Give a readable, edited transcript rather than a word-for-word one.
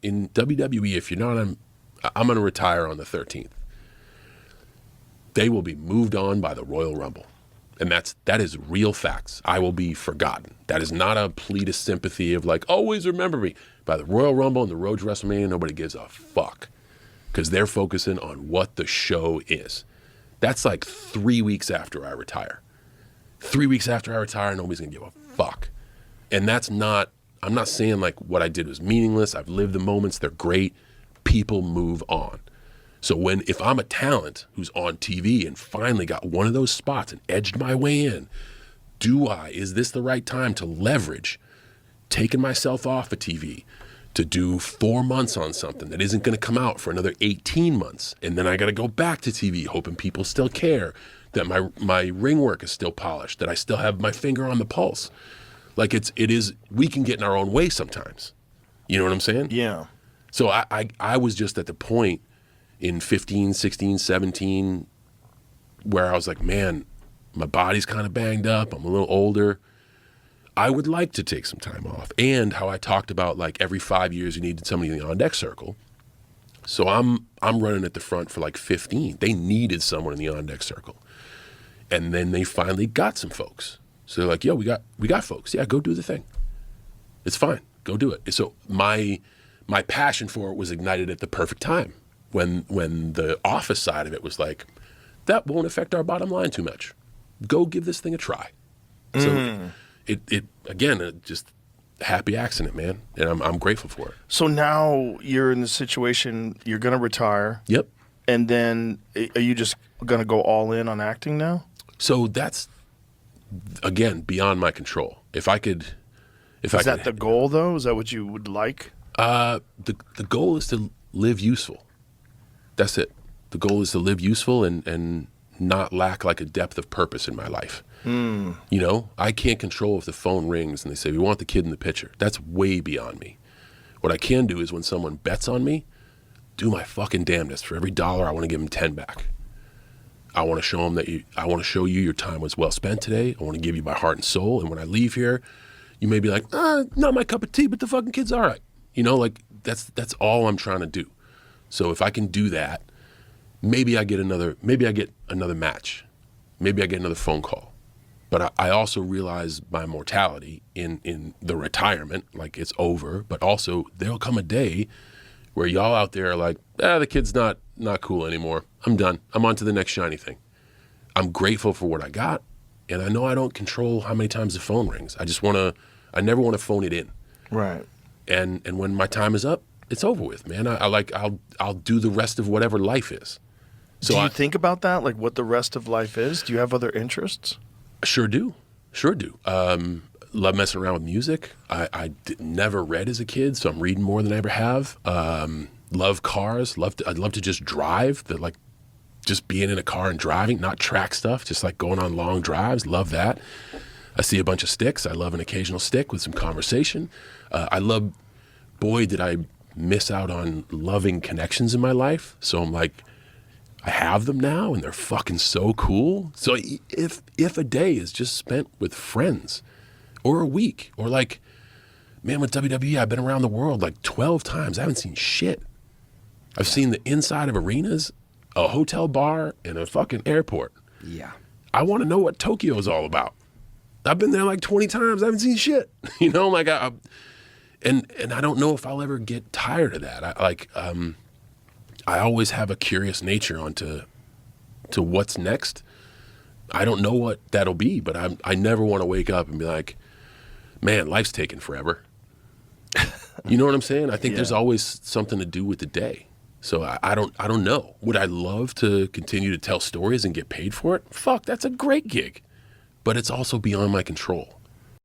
in WWE, if you're not on, I'm going to retire on the 13th. They will be moved on by the Royal Rumble. And that is real facts. I will be forgotten. That is not a plea to sympathy of like, always remember me. By the Royal Rumble and the road to WrestleMania, nobody gives a fuck. Because they're focusing on what the show is. That's like 3 weeks after I retire. 3 weeks after I retire, nobody's going to give a fuck. And I'm not saying like what I did was meaningless. I've lived the moments. They're great. People move on. So if I'm a talent who's on TV and finally got one of those spots and edged my way in, is this the right time to leverage taking myself off of TV to do 4 months on something that isn't going to come out for another 18 months? And then I got to go back to TV hoping people still care, that my ring work is still polished, that I still have my finger on the pulse. Like we can get in our own way sometimes. You know what I'm saying? Yeah. So I was just at the point in 15, 16, 17, where I was like, man, my body's kind of banged up. I'm a little older. I would like to take some time off. And how I talked about like every 5 years you needed somebody in the on-deck circle. So I'm running at the front for like 15. They needed someone in the on-deck circle. And then they finally got some folks. So they're like, yo, we got folks. Yeah, go do the thing. It's fine. Go do it. So my passion for it was ignited at the perfect time. When the office side of it was like, that won't affect our bottom line too much. Go give this thing a try. So it again, just happy accident, man. And I'm grateful for it. So now you're in the situation, you're going to retire. Yep. And then are you just going to go all in on acting now? So that's, again, beyond my control. Is that the goal, though? Is that what you would like? The goal is to live useful. That's it. The goal is to live useful and not lack like a depth of purpose in my life. You know, I can't control if the phone rings and they say, we want the kid in the picture. That's way beyond me. What I can do is when someone bets on me, do my fucking damnedest. For every $1, I want to give them 10 back. I want to show them I want to show you your time was well spent today. I want to give you my heart and soul. And when I leave here, you may be like, not my cup of tea, but the fucking kid's all right. You know, like that's all I'm trying to do. So if I can do that, maybe I get another match. Maybe I get another phone call. But I also realize my mortality in the retirement, like it's over, but also there'll come a day where y'all out there are like, the kid's not cool anymore. I'm done. I'm on to the next shiny thing. I'm grateful for what I got, and I know I don't control how many times the phone rings. I never want to phone it in. Right. And when my time is up, it's over with, man. I'll do the rest of whatever life is. So do you think about that, like what the rest of life is? Do you have other interests? Sure do. Love messing around with music. I never read as a kid, so I'm reading more than I ever have. Love cars. I'd love to just drive. Just being in a car and driving, not track stuff, just like going on long drives. Love that. I see a bunch of sticks. I love an occasional stick with some conversation. Boy, did I miss out on loving connections in my life. So I'm like, I have them now and they're fucking so cool. So if a day is just spent with friends or a week or like, man, with WWE, I've been around the world like 12 times. I haven't seen shit. I've seen the inside of arenas, a hotel bar, and a fucking airport. Yeah. I want to know what Tokyo is all about. I've been there like 20 times. I haven't seen shit. You know, like and I don't know if I'll ever get tired of that. I always have a curious nature onto what's next. I don't know what that'll be, but I never want to wake up and be like, man, life's taking forever. You know what I'm saying? I think there's always something to do with the day. So I don't know. Would I love to continue to tell stories and get paid for it? Fuck, that's a great gig. But it's also beyond my control.